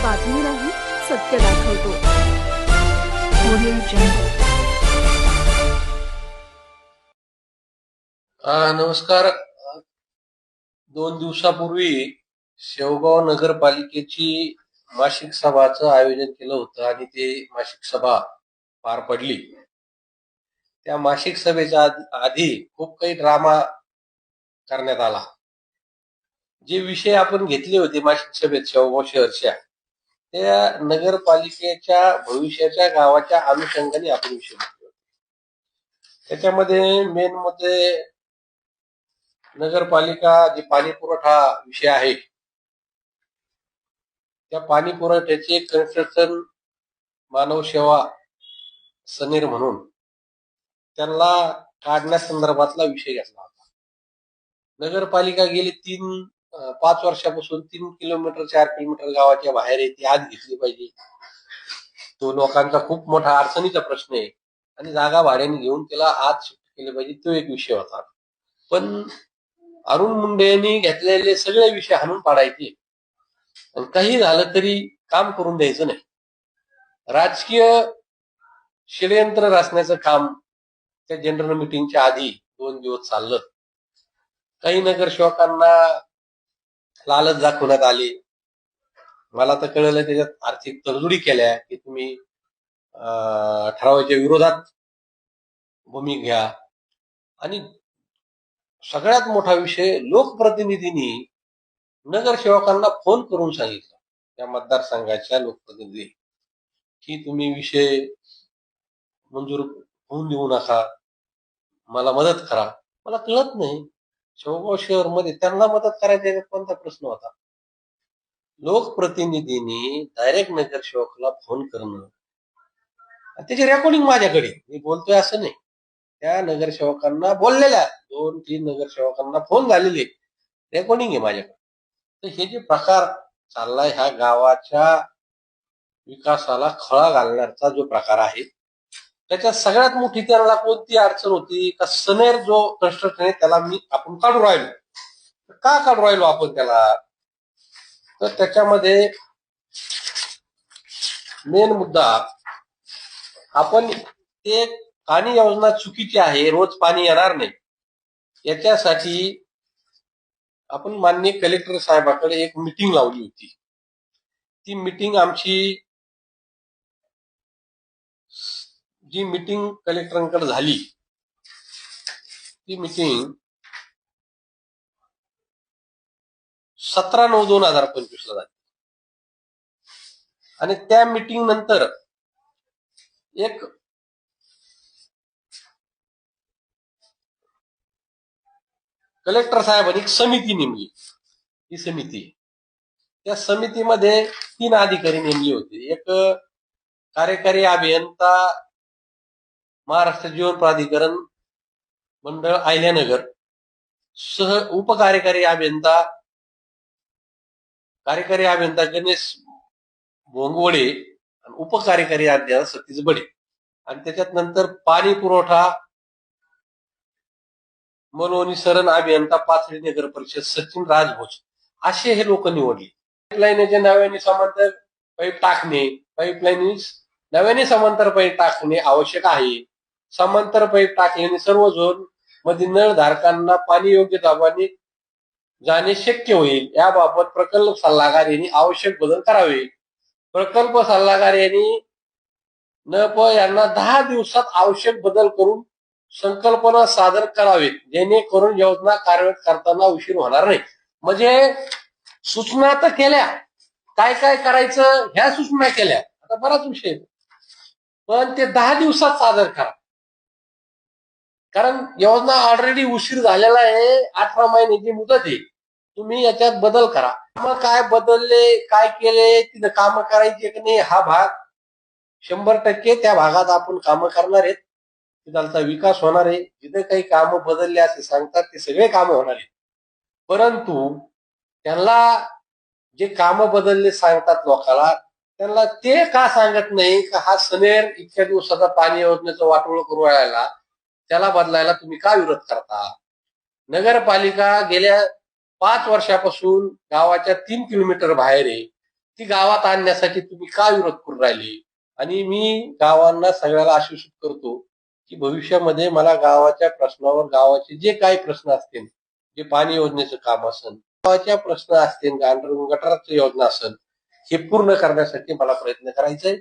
बातमी नाही, सत्य दाखवतो. Audio Jungle. नमस्कार. 2 दिवसापूर्वी शेवगाव नगरपालिकेची मासिक सभाचं आयोजन केलं होतं आणि ते मासिक सभा पार पडली. त्या मासिक सभेच्या आधी खूप काही ड्रामा करण्यात आला. जे विषय आपण घेतले होते मासिक सभेत शेवगाव शहरच्या, त्या नगरपालिकेच्या भविष्याच्या गावाच्या अनुषंगाने आपण विषय घेतले होते. त्याच्यामध्ये मेन मध्ये नगरपालिका जे पाणी पुरवठा विषय आहे, त्या पाणी पुरवठ्याचे कन्स्ट्रक्शन मानव सेवा सनेर म्हणून त्यांना काढण्यासंदर्भातला विषय घेतला होता. नगरपालिका गेली 5 वर्षापासून 3 किलोमीटर 4 किलोमीटर गावाच्या बाहेर आहे, ती आज घेतली पाहिजे. तो लोकांचा खूप मोठा अडचणीचा प्रश्न आहे आणि जागा भाड्याने घेऊन त्याला आज शिफ्ट केले पाहिजे, तो एक विषय होता. पण अरुण मुंडे यांनी घेतलेले सगळे विषय हाणून पाडायचे आणि काही झालं तरी काम करून द्यायचं नाही. राजकीय षडयंत्र रचण्याचं काम त्या जनरल मीटिंगच्या आधी 2 दिवस चाललं. काही नगरसेवकांना लालच दाखवण्यात आले. मला तर कळलं त्याच्यात आर्थिक तरतुडी केल्या की तुम्ही ठरावाच्या विरोधात भूमिका घ्या. आणि सगळ्यात मोठा विषय, लोकप्रतिनिधींनी नगरसेवकांना फोन करून सांगितलं, त्या मतदारसंघाच्या लोकप्रतिनिधी, की तुम्ही विषय मंजूर होऊन देऊ नका, मला मदत करा. मला कळत नाही, शेवगाव शहर मध्ये त्यांना मदत करायचा कोणता प्रश्न होता? लोकप्रतिनिधींनी डायरेक्ट नगरसेवकाला फोन करणं, त्याची रेकॉर्डिंग माझ्याकडे, मी बोलतोय असं नाही, त्या नगरसेवकांना बोललेल्या 2-3 नगरसेवकांना फोन झालेले, रेकॉर्डिंग आहे माझ्याकडे. तर हे जे प्रकार चाललाय, ह्या गावाच्या विकासाला खळा घालण्याचा जो प्रकार आहे, त्याच्यात सगळ्यात मोठी त्याला कोणती अडचण होती का, सनेर जो कन्स्ट्रक्शन आहे त्याला आपण काढून राहिलो. का काढून राहिलो आपण त्याला? तर त्याच्यामध्ये मेन मुद्दा, आपण ते पाणी योजना चुकीची आहे, रोज पाणी येणार नाही, याच्यासाठी आपण माननीय कलेक्टर साहेबाकडे एक मीटिंग लावली होती. ती मीटिंग आमची जी मीटिंग कलेक्टरांकडे झाली, ती मीटिंग 17/9/2025 ला झाली. आणि त्या मीटिंग नंतर एक कलेक्टर साहेबांनी एक समिती नेमली. ही समिती, त्या समितीमध्ये 3 अधिकारी नेमले होते. एक कार्यकारी अभियंता, महाराष्ट्र जीवन प्राधिकरण मंडळ अहिल्यानगर, उपकार्यकारी अभियंता कार्यकारी अभियंता गणेश भोंगवडे आणि उपकार्यकारी अभियंता सतीश बडे. आणि त्याच्यात नंतर पाणी पुरवठा मनोनी सरण अभियंता पाथरी नगर परिषद सचिन राजभोज, असे हे लोक निवडले. पाईपलाईनच्या नव्याने समांतर पाईप टाकणे, पाईपलाईन नव्याने समांतर पाईप टाकणे आवश्यक आहे. समांतर पाईप टाकल्याने सर्व झोन मध्ये नळधारकांना पाणी योग्य दाबाने जाणे शक्य होईल. याबाबत प्रकल्प सल्लागार यांनी आवश्यक बदल करावे. प्रकल्प सल्लागार यांनी नप यांना 10 दिवसात आवश्यक बदल करून संकल्पना सादर करावेत, जेणेकरून योजना कार्यान्वित करताना उशीर होणार नाही. म्हणजे सूचना तर केल्या, काय काय करायचं ह्या सूचना केल्या, आता बराच विषय, पण ते 10 दिवसात सादर करा. कारण योजना ऑलरेडी उशीर झालेला आहे, 18 महिन्याची मुदत आहे, तुम्ही याच्यात बदल करा. मग काय बदलले, काय केले, तिथं कामं करायची की नाही, हा भाग 100% त्या भागात आपण कामं करणार आहेत, तिथलचा विकास होणार आहे. जिथे काही कामं बदलले असे सांगतात ते सगळे कामं होणार आहेत. परंतु त्यांना जे कामं बदलले सांगतात लोकांना, त्यांना ते का सांगत नाही का हा सनेर इतक्या दिवसाचा पाणी योजनेचं वाटोळ करू राहिला, त्याला बदलायला तुम्ही का विरोध करता? नगरपालिका गेल्या 5 वर्षापासून गावाच्या 3 किलोमीटर बाहेर आहे. ती गावात आणण्यासाठी तुम्ही का विरोध करून राहिले? आणि मी गावांना सगळ्याला आश्वासित करतो की भविष्यामध्ये मला गावाच्या प्रश्नावर, गावाचे जे काही प्रश्न असतील, जे पाणी योजनेचं काम असेल, गावाच्या प्रश्न असतील, गटाराची योजना असेल, हे पूर्ण करण्यासाठी मला प्रयत्न करायचा आहे.